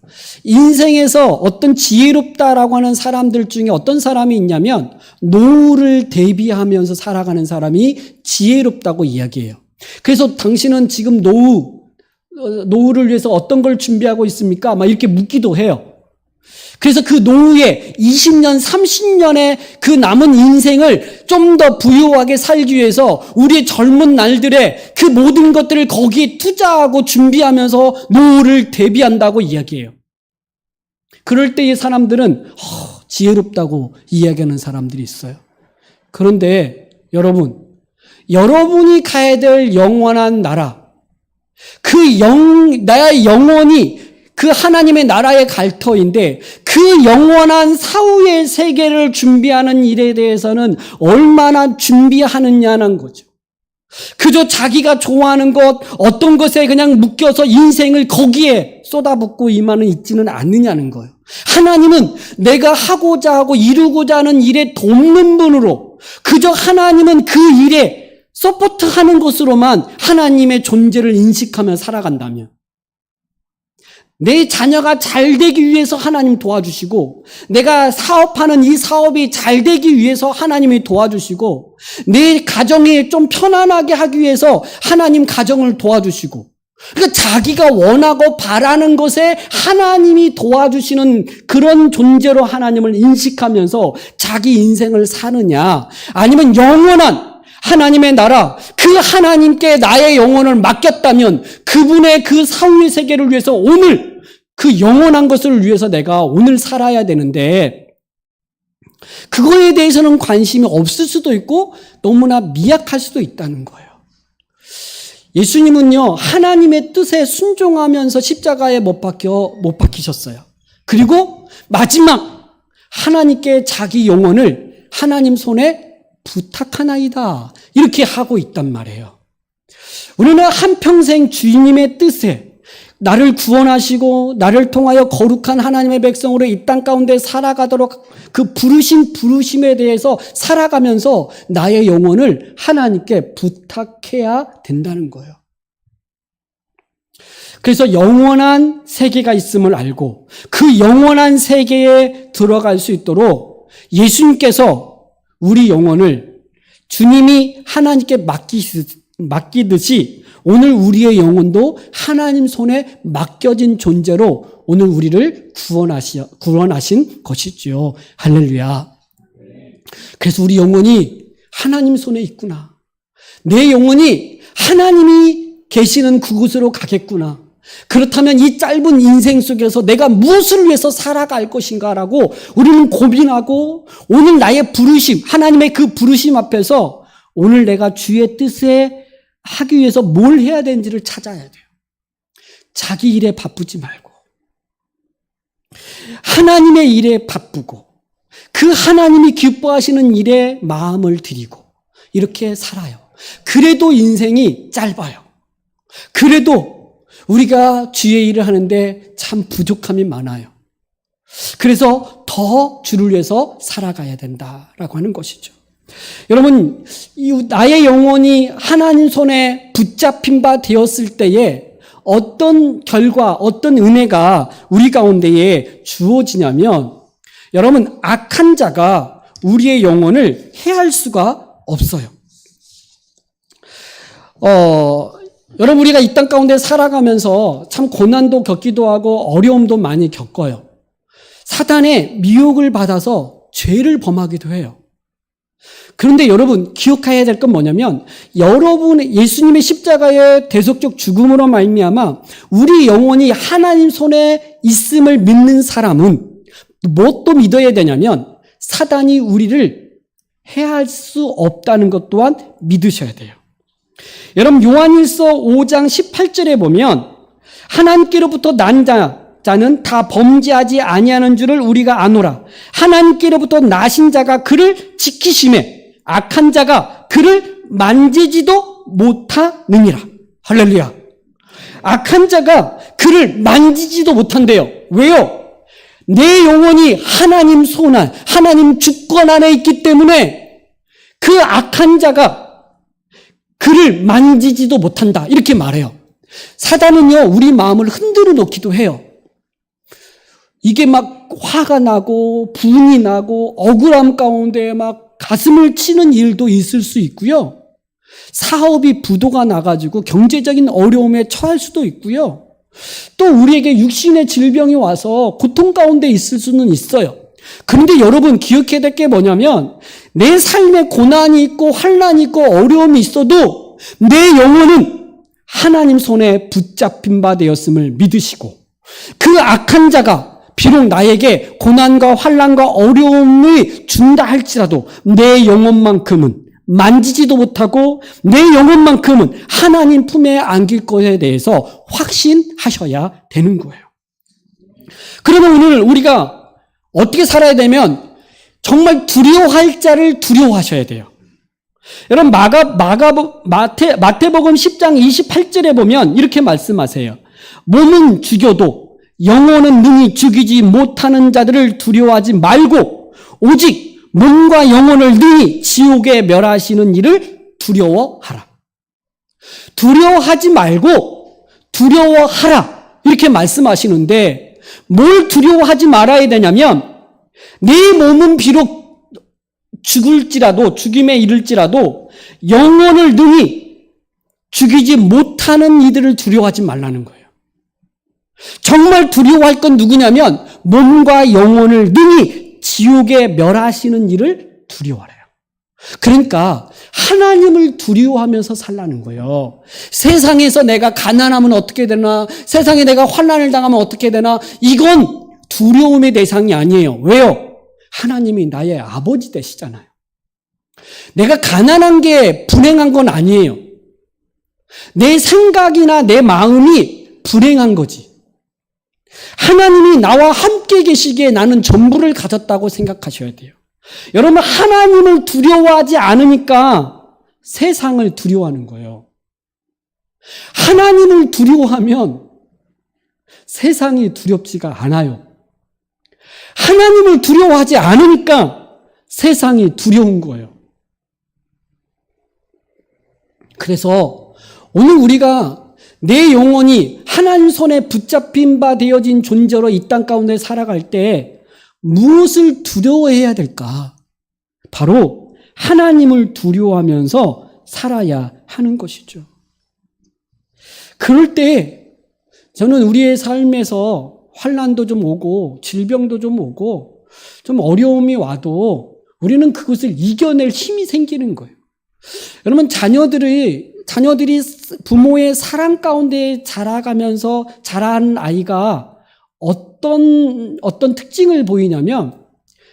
인생에서 어떤 지혜롭다라고 하는 사람들 중에 어떤 사람이 있냐면 노후를 대비하면서 살아가는 사람이 지혜롭다고 이야기해요. 그래서 당신은 지금 노후를 위해서 어떤 걸 준비하고 있습니까? 막 이렇게 묻기도 해요. 그래서 그 노후에 20년, 30년의 그 남은 인생을 좀 더 부유하게 살기 위해서 우리의 젊은 날들에 그 모든 것들을 거기에 투자하고 준비하면서 노후를 대비한다고 이야기해요. 그럴 때의 사람들은 지혜롭다고 이야기하는 사람들이 있어요. 그런데 여러분이 가야 될 영원한 나라, 나의 영혼이 그 하나님의 나라의 갈터인데 그 영원한 사후의 세계를 준비하는 일에 대해서는 얼마나 준비하느냐는 거죠. 그저 자기가 좋아하는 것, 어떤 것에 그냥 묶여서 인생을 거기에 쏟아붓고 이만은 있지는 않느냐는 거예요. 하나님은 내가 하고자 하고 이루고자 하는 일에 돕는 분으로, 그저 하나님은 그 일에 서포트하는 것으로만 하나님의 존재를 인식하며 살아간다면, 내 자녀가 잘 되기 위해서 하나님 도와주시고, 내가 사업하는 이 사업이 잘 되기 위해서 하나님이 도와주시고, 내 가정이 좀 편안하게 하기 위해서 하나님 가정을 도와주시고, 그러니까 자기가 원하고 바라는 것에 하나님이 도와주시는 그런 존재로 하나님을 인식하면서 자기 인생을 사느냐, 아니면 영원한 하나님의 나라, 그 하나님께 나의 영혼을 맡겼다면 그분의 그 사후의 세계를 위해서 오늘 그 영원한 것을 위해서 내가 오늘 살아야 되는데, 그거에 대해서는 관심이 없을 수도 있고 너무나 미약할 수도 있다는 거예요. 예수님은요, 하나님의 뜻에 순종하면서 십자가에 못 박히셨어요. 그리고 마지막 하나님께 자기 영혼을 하나님 손에 부탁하나이다, 이렇게 하고 있단 말이에요. 우리는 한평생 주님의 뜻에 나를 구원하시고 나를 통하여 거룩한 하나님의 백성으로 이 땅 가운데 살아가도록 그 부르심에 대해서 살아가면서 나의 영혼을 하나님께 부탁해야 된다는 거예요. 그래서 영원한 세계가 있음을 알고 그 영원한 세계에 들어갈 수 있도록 예수님께서 우리 영혼을 주님이 하나님께 맡기듯이 오늘 우리의 영혼도 하나님 손에 맡겨진 존재로 오늘 우리를 구원하신 것이지요. 할렐루야. 그래서 우리 영혼이 하나님 손에 있구나. 내 영혼이 하나님이 계시는 그곳으로 가겠구나. 그렇다면 이 짧은 인생 속에서 내가 무엇을 위해서 살아갈 것인가라고 우리는 고민하고 오늘 나의 부르심, 하나님의 그 부르심 앞에서 오늘 내가 주의 뜻에 하기 위해서 뭘 해야 되는지를 찾아야 돼요. 자기 일에 바쁘지 말고 하나님의 일에 바쁘고 그 하나님이 기뻐하시는 일에 마음을 들이고 이렇게 살아요. 그래도 인생이 짧아요. 그래도 우리가 주의 일을 하는데 참 부족함이 많아요. 그래서 더 주를 위해서 살아가야 된다라고 하는 것이죠. 여러분, 나의 영혼이 하나님 손에 붙잡힌 바 되었을 때에 어떤 결과, 어떤 은혜가 우리 가운데에 주어지냐면 여러분, 악한 자가 우리의 영혼을 해할 수가 없어요. 여러분, 우리가 이 땅 가운데 살아가면서 참 고난도 겪기도 하고 어려움도 많이 겪어요. 사단의 미혹을 받아서 죄를 범하기도 해요. 그런데 여러분, 기억해야 될 건 뭐냐면 여러분의 예수님의 십자가의 대속적 죽음으로 말미암아 우리 영혼이 하나님 손에 있음을 믿는 사람은 무엇도 믿어야 되냐면 사단이 우리를 해할 수 없다는 것 또한 믿으셔야 돼요. 여러분, 요한일서 5장 18절에 보면 하나님께로부터 난 자는 다 범죄하지 아니하는 줄을 우리가 아노라. 하나님께로부터 나신 자가 그를 지키심에 악한 자가 그를 만지지도 못하느니라. 할렐루야. 악한 자가 그를 만지지도 못한대요. 왜요? 내 영혼이 하나님 손 안, 하나님 주권 안에 있기 때문에 그 악한 자가 그를 만지지도 못한다. 이렇게 말해요. 사단은요, 우리 마음을 흔들어 놓기도 해요. 이게 막 화가 나고 분이 나고 억울함 가운데 막 가슴을 치는 일도 있을 수 있고요. 사업이 부도가 나가지고 경제적인 어려움에 처할 수도 있고요. 또 우리에게 육신의 질병이 와서 고통 가운데 있을 수는 있어요. 그런데 여러분, 기억해야 될 게 뭐냐면 내 삶에 고난이 있고 환난이 있고 어려움이 있어도 내 영혼은 하나님 손에 붙잡힌 바 되었음을 믿으시고 그 악한 자가 비록 나에게 고난과 환난과 어려움을 준다 할지라도 내 영혼만큼은 만지지도 못하고 내 영혼만큼은 하나님 품에 안길 것에 대해서 확신하셔야 되는 거예요. 그러면 오늘 우리가 어떻게 살아야 되면 정말 두려워할 자를 두려워하셔야 돼요. 여러분, 마태복음 10장 28절에 보면 이렇게 말씀하세요. 몸은 죽여도 영혼은 능히 죽이지 못하는 자들을 두려워하지 말고 오직 몸과 영혼을 능히 지옥에 멸하시는 이를 두려워하라. 두려워하지 말고 두려워하라. 이렇게 말씀하시는데 뭘 두려워하지 말아야 되냐면 내 몸은 비록 죽을지라도 죽임에 이를지라도 영혼을 능히 죽이지 못하는 이들을 두려워하지 말라는 거예요. 정말 두려워할 건 누구냐면 몸과 영혼을 능히 지옥에 멸하시는 이를 두려워하래요. 그러니까 하나님을 두려워하면서 살라는 거예요. 세상에서 내가 가난하면 어떻게 되나, 세상에 내가 환난을 당하면 어떻게 되나, 이건 두려움의 대상이 아니에요. 왜요? 하나님이 나의 아버지 되시잖아요. 내가 가난한 게 불행한 건 아니에요. 내 생각이나 내 마음이 불행한 거지. 하나님이 나와 함께 계시기에 나는 전부를 가졌다고 생각하셔야 돼요. 여러분, 하나님을 두려워하지 않으니까 세상을 두려워하는 거예요. 하나님을 두려워하면 세상이 두렵지가 않아요. 하나님을 두려워하지 않으니까 세상이 두려운 거예요. 그래서 오늘 우리가 내 영혼이 하나님 손에 붙잡힌 바 되어진 존재로 이 땅 가운데 살아갈 때 무엇을 두려워해야 될까? 바로 하나님을 두려워하면서 살아야 하는 것이죠. 그럴 때 저는 우리의 삶에서 환난도 좀 오고 질병도 좀 오고 좀 어려움이 와도 우리는 그것을 이겨낼 힘이 생기는 거예요. 여러분, 자녀들이 부모의 사랑 가운데 자라가면서 자란 아이가 어떤 특징을 보이냐면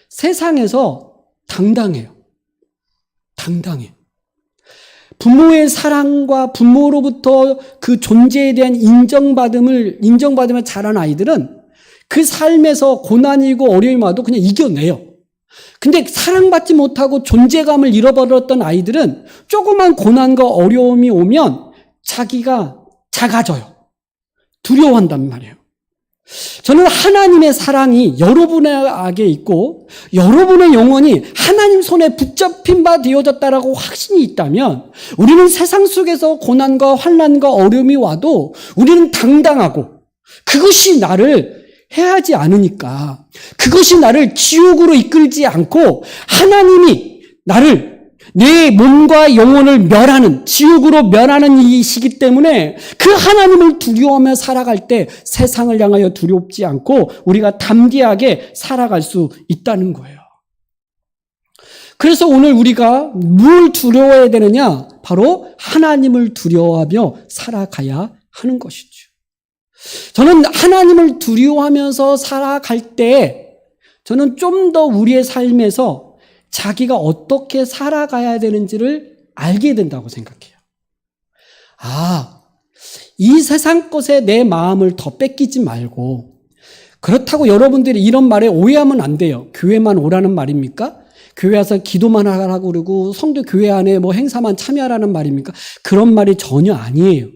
세상에서 당당해요. 부모의 사랑과 부모로부터 그 존재에 대한 인정받으며 자란 아이들은 그 삶에서 고난이고 어려움이 와도 그냥 이겨내요. 근데 사랑받지 못하고 존재감을 잃어버렸던 아이들은 조그만 고난과 어려움이 오면 자기가 작아져요. 두려워한단 말이에요. 저는 하나님의 사랑이 여러분에게 있고 여러분의 영혼이 하나님 손에 붙잡힌 바 되어졌다라고 확신이 있다면 우리는 세상 속에서 고난과 환난과 어려움이 와도 우리는 당당하고 그것이 나를 해하지 않으니까 그것이 나를 지옥으로 이끌지 않고 하나님이 나를 내 몸과 영혼을 멸하는 지옥으로 멸하는 이시기 때문에 그 하나님을 두려워하며 살아갈 때 세상을 향하여 두렵지 않고 우리가 담대하게 살아갈 수 있다는 거예요. 그래서 오늘 우리가 뭘 두려워해야 되느냐? 바로 하나님을 두려워하며 살아가야 하는 것이죠. 저는 하나님을 두려워하면서 살아갈 때 저는 좀 더 우리의 삶에서 자기가 어떻게 살아가야 되는지를 알게 된다고 생각해요. 이 세상 것에 내 마음을 더 뺏기지 말고, 그렇다고 여러분들이 이런 말에 오해하면 안 돼요. 교회만 오라는 말입니까? 교회 와서 기도만 하라고 그러고 성도 교회 안에 뭐 행사만 참여하라는 말입니까? 그런 말이 전혀 아니에요.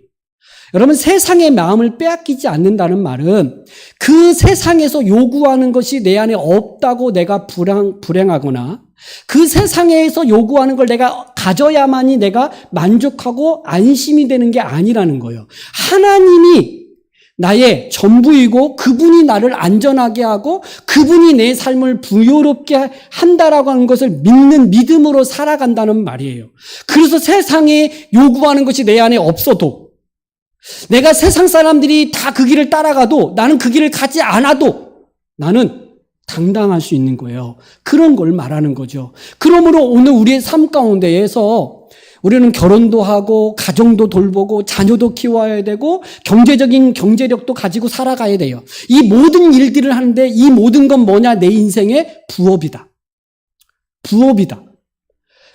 여러분, 세상의 마음을 빼앗기지 않는다는 말은 그 세상에서 요구하는 것이 내 안에 없다고 내가 불행하거나 그 세상에서 요구하는 걸 내가 가져야만이 내가 만족하고 안심이 되는 게 아니라는 거예요. 하나님이 나의 전부이고 그분이 나를 안전하게 하고 그분이 내 삶을 부요롭게 한다라고 하는 것을 믿는 믿음으로 살아간다는 말이에요. 그래서 세상에 요구하는 것이 내 안에 없어도 내가 세상 사람들이 다 그 길을 따라가도 나는 그 길을 가지 않아도 나는 당당할 수 있는 거예요. 그런 걸 말하는 거죠. 그러므로 오늘 우리의 삶 가운데에서 우리는 결혼도 하고 가정도 돌보고 자녀도 키워야 되고 경제적인 경제력도 가지고 살아가야 돼요. 이 모든 일들을 하는데 이 모든 건 뭐냐? 내 인생의 부업이다.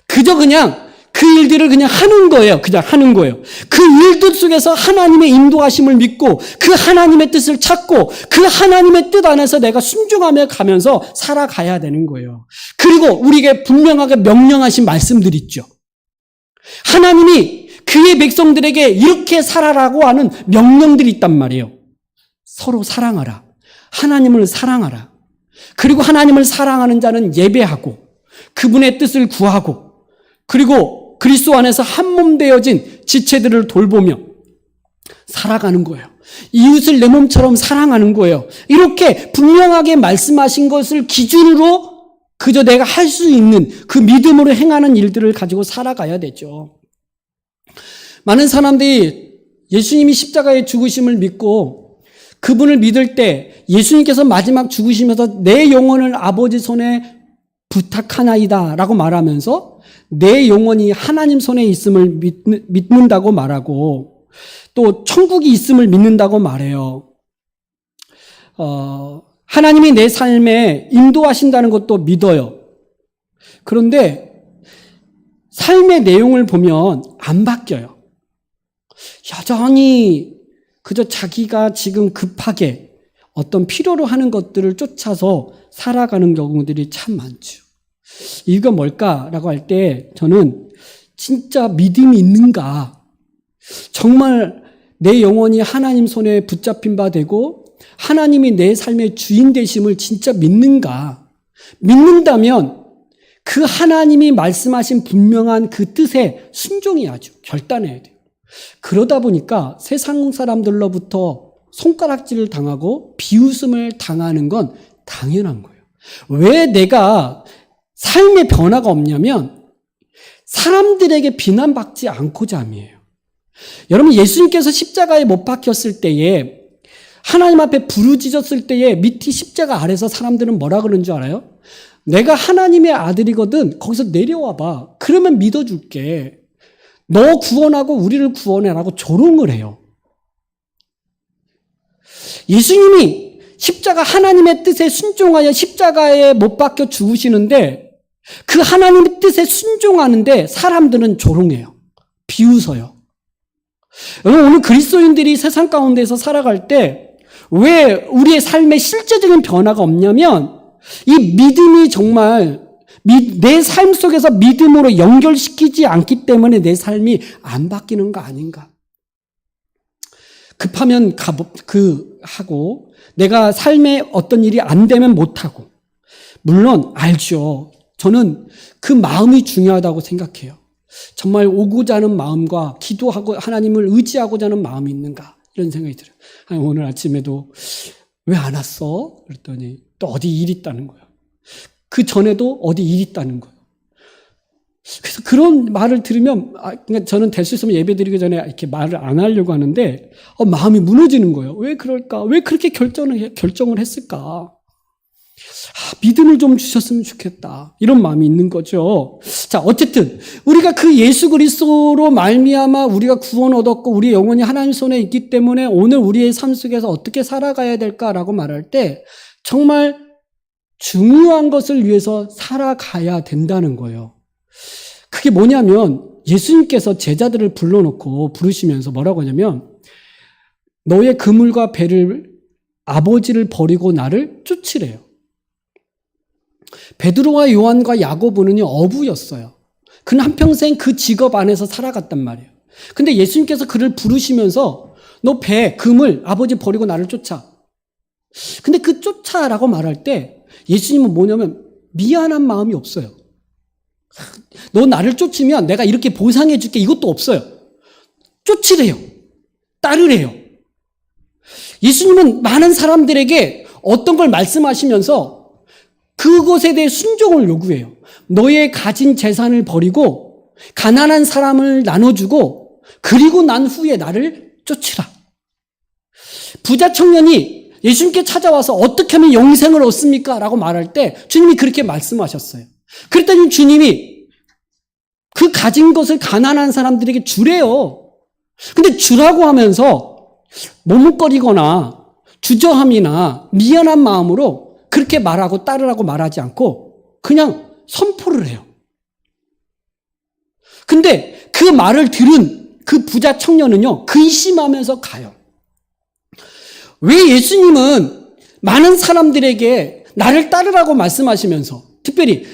그저 그냥 그 일들을 그냥 하는 거예요. 그 일들 속에서 하나님의 인도하심을 믿고 그 하나님의 뜻을 찾고 그 하나님의 뜻 안에서 내가 순종하며 가면서 살아가야 되는 거예요. 그리고 우리에게 분명하게 명령하신 말씀들 있죠. 하나님이 그의 백성들에게 이렇게 살아라고 하는 명령들이 있단 말이에요. 서로 사랑하라. 하나님을 사랑하라. 그리고 하나님을 사랑하는 자는 예배하고 그분의 뜻을 구하고 그리고 그리스도 안에서 한 몸 되어진 지체들을 돌보며 살아가는 거예요. 이웃을 내 몸처럼 사랑하는 거예요. 이렇게 분명하게 말씀하신 것을 기준으로 그저 내가 할 수 있는 그 믿음으로 행하는 일들을 가지고 살아가야 되죠. 많은 사람들이 예수님이 십자가의 죽으심을 믿고 그분을 믿을 때 예수님께서 마지막 죽으시면서 내 영혼을 아버지 손에 부탁하나이다 라고 말하면서 내 영혼이 하나님 손에 있음을 믿는다고 말하고 또 천국이 있음을 믿는다고 말해요. 하나님이 내 삶에 인도하신다는 것도 믿어요. 그런데 삶의 내용을 보면 안 바뀌어요. 여전히 그저 자기가 지금 급하게 어떤 필요로 하는 것들을 쫓아서 살아가는 경우들이 참 많죠. 이유가 뭘까라고 할 때 저는 진짜 믿음이 있는가? 정말 내 영혼이 하나님 손에 붙잡힌 바 되고 하나님이 내 삶의 주인 되심을 진짜 믿는가? 믿는다면 그 하나님이 말씀하신 분명한 그 뜻에 순종해야죠. 결단해야 돼요. 그러다 보니까 세상 사람들로부터 손가락질을 당하고 비웃음을 당하는 건 당연한 거예요. 왜 내가 삶의 변화가 없냐면 사람들에게 비난받지 않고자 함이에요. 여러분, 예수님께서 십자가에 못 박혔을 때에 하나님 앞에 부르짖었을 때에 밑이 십자가 아래서 사람들은 뭐라 그러는 줄 알아요? 내가 하나님의 아들이거든. 거기서 내려와 봐. 그러면 믿어줄게. 너 구원하고 우리를 구원해라고 조롱을 해요. 예수님이 십자가 하나님의 뜻에 순종하여 십자가에 못 박혀 죽으시는데 그 하나님의 뜻에 순종하는데 사람들은 조롱해요. 비웃어요. 여러분, 오늘 그리스도인들이 세상 가운데서 살아갈 때 왜 우리의 삶에 실제적인 변화가 없냐면 이 믿음이 정말 내 삶 속에서 믿음으로 연결시키지 않기 때문에 내 삶이 안 바뀌는 거 아닌가. 급하면 하고 내가 삶에 어떤 일이 안 되면 못하고. 물론 알죠. 저는 그 마음이 중요하다고 생각해요. 정말 오고자 하는 마음과 기도하고 하나님을 의지하고자 하는 마음이 있는가 이런 생각이 들어요. 아니, 오늘 아침에도 왜 안 왔어? 그랬더니 또 어디 일 있다는 거예요. 그 전에도 어디 일 있다는 거예요. 그래서 그런 말을 들으면 그러니까 저는 될 수 있으면 예배드리기 전에 이렇게 말을 안 하려고 하는데 마음이 무너지는 거예요. 왜 그럴까? 왜 그렇게 결정을 했을까? 믿음을 좀 주셨으면 좋겠다. 이런 마음이 있는 거죠. 자, 어쨌든 우리가 그 예수 그리스도로 말미암아 우리가 구원 얻었고 우리의 영혼이 하나님 손에 있기 때문에 오늘 우리의 삶 속에서 어떻게 살아가야 될까라고 말할 때 정말 중요한 것을 위해서 살아가야 된다는 거예요. 그게 뭐냐면 예수님께서 제자들을 불러놓고 부르시면서 뭐라고 하냐면 너의 그물과 배를 아버지를 버리고 나를 쫓으래요. 베드로와 요한과 야고보는요 어부였어요. 그는 한평생 그 직업 안에서 살아갔단 말이에요. 근데 예수님께서 그를 부르시면서 너 배, 그물, 아버지 버리고 나를 쫓아. 근데 그 쫓아라고 말할 때 예수님은 뭐냐면 미안한 마음이 없어요. 너 나를 쫓으면 내가 이렇게 보상해 줄게 이것도 없어요. 쫓으래요. 따르래요. 예수님은 많은 사람들에게 어떤 걸 말씀하시면서 그것에 대해 순종을 요구해요. 너의 가진 재산을 버리고 가난한 사람을 나눠주고 그리고 난 후에 나를 쫓으라. 부자 청년이 예수님께 찾아와서 어떻게 하면 영생을 얻습니까? 라고 말할 때 주님이 그렇게 말씀하셨어요. 그랬더니 주님이 그 가진 것을 가난한 사람들에게 주래요. 근데 주라고 하면서 머뭇거리거나 주저함이나 미안한 마음으로 그렇게 말하고 따르라고 말하지 않고 그냥 선포를 해요. 근데 그 말을 들은 그 부자 청년은요, 근심하면서 가요. 왜 예수님은 많은 사람들에게 나를 따르라고 말씀하시면서 특별히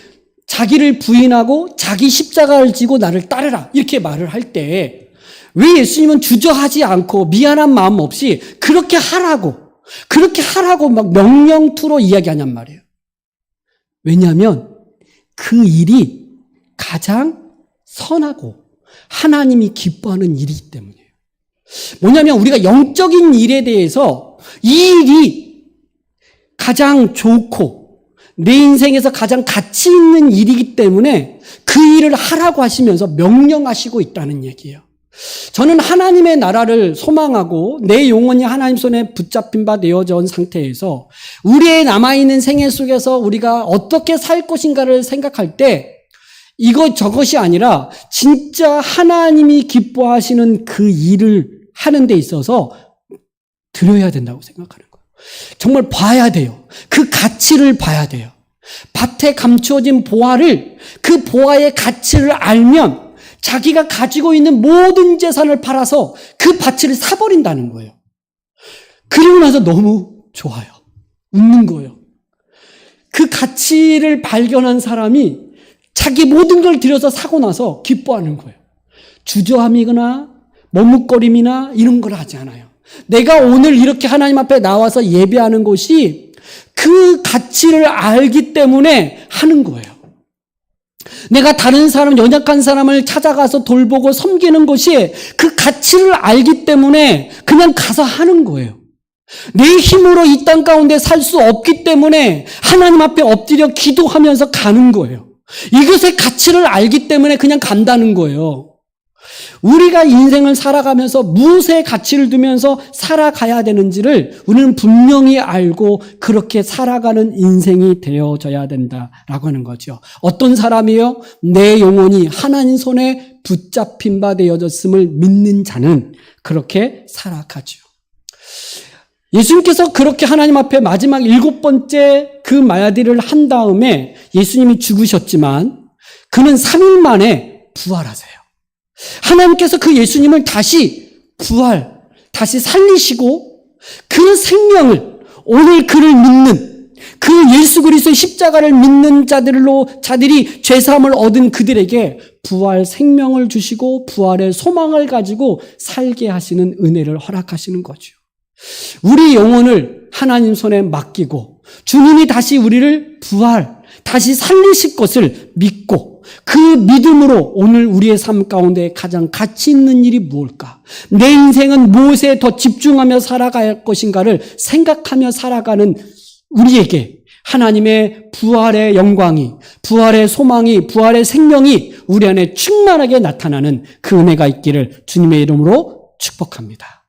자기를 부인하고 자기 십자가를 지고 나를 따르라 이렇게 말을 할 때 왜 예수님은 주저하지 않고 미안한 마음 없이 그렇게 하라고 막 명령투로 이야기하냔 말이에요. 왜냐하면 그 일이 가장 선하고 하나님이 기뻐하는 일이기 때문이에요. 뭐냐면 우리가 영적인 일에 대해서 이 일이 가장 좋고 내 인생에서 가장 가치 있는 일이기 때문에 그 일을 하라고 하시면서 명령하시고 있다는 얘기예요. 저는 하나님의 나라를 소망하고 내 영혼이 하나님 손에 붙잡힌 바 되어져 온 상태에서 우리의 남아있는 생애 속에서 우리가 어떻게 살 것인가를 생각할 때 저것이 아니라 진짜 하나님이 기뻐하시는 그 일을 하는 데 있어서 드려야 된다고 생각하는 거예요. 정말 봐야 돼요. 그 가치를 봐야 돼요. 밭에 감추어진 보화를 그 보화의 가치를 알면 자기가 가지고 있는 모든 재산을 팔아서 그 가치를 사버린다는 거예요. 그리고 나서 너무 좋아요. 웃는 거예요. 그 가치를 발견한 사람이 자기 모든 걸 들여서 사고 나서 기뻐하는 거예요. 주저함이거나 머뭇거림이나 이런 걸 하지 않아요. 내가 오늘 이렇게 하나님 앞에 나와서 예배하는 것이 그 가치를 알기 때문에 하는 거예요. 내가 다른 사람, 연약한 사람을 찾아가서 돌보고 섬기는 것이 그 가치를 알기 때문에 그냥 가서 하는 거예요. 내 힘으로 이 땅 가운데 살 수 없기 때문에 하나님 앞에 엎드려 기도하면서 가는 거예요. 이것의 가치를 알기 때문에 그냥 간다는 거예요. 우리가 인생을 살아가면서 무엇의 가치를 두면서 살아가야 되는지를 우리는 분명히 알고 그렇게 살아가는 인생이 되어져야 된다라고 하는 거죠. 어떤 사람이요? 내 영혼이 하나님 손에 붙잡힌 바 되어졌음을 믿는 자는 그렇게 살아가죠. 예수님께서 그렇게 하나님 앞에 마지막 7번째 그 마디를 한 다음에 예수님이 죽으셨지만 그는 3일 만에 부활하세요. 하나님께서 그 예수님을 다시 다시 살리시고 그 생명을 오늘 그를 믿는 그 예수 그리스도의 십자가를 믿는 자들이 죄사함을 얻은 그들에게 부활 생명을 주시고 부활의 소망을 가지고 살게 하시는 은혜를 허락하시는 거죠. 우리 영혼을 하나님 손에 맡기고 주님이 다시 우리를 다시 살리실 것을 믿고 그 믿음으로 오늘 우리의 삶 가운데 가장 가치 있는 일이 무엇일까? 내 인생은 무엇에 더 집중하며 살아갈 것인가를 생각하며 살아가는 우리에게 하나님의 부활의 영광이, 부활의 소망이, 부활의 생명이 우리 안에 충만하게 나타나는 그 은혜가 있기를 주님의 이름으로 축복합니다.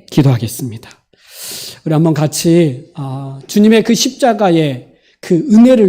기도하겠습니다. 우리 한번 같이 주님의 그 십자가의 그 은혜를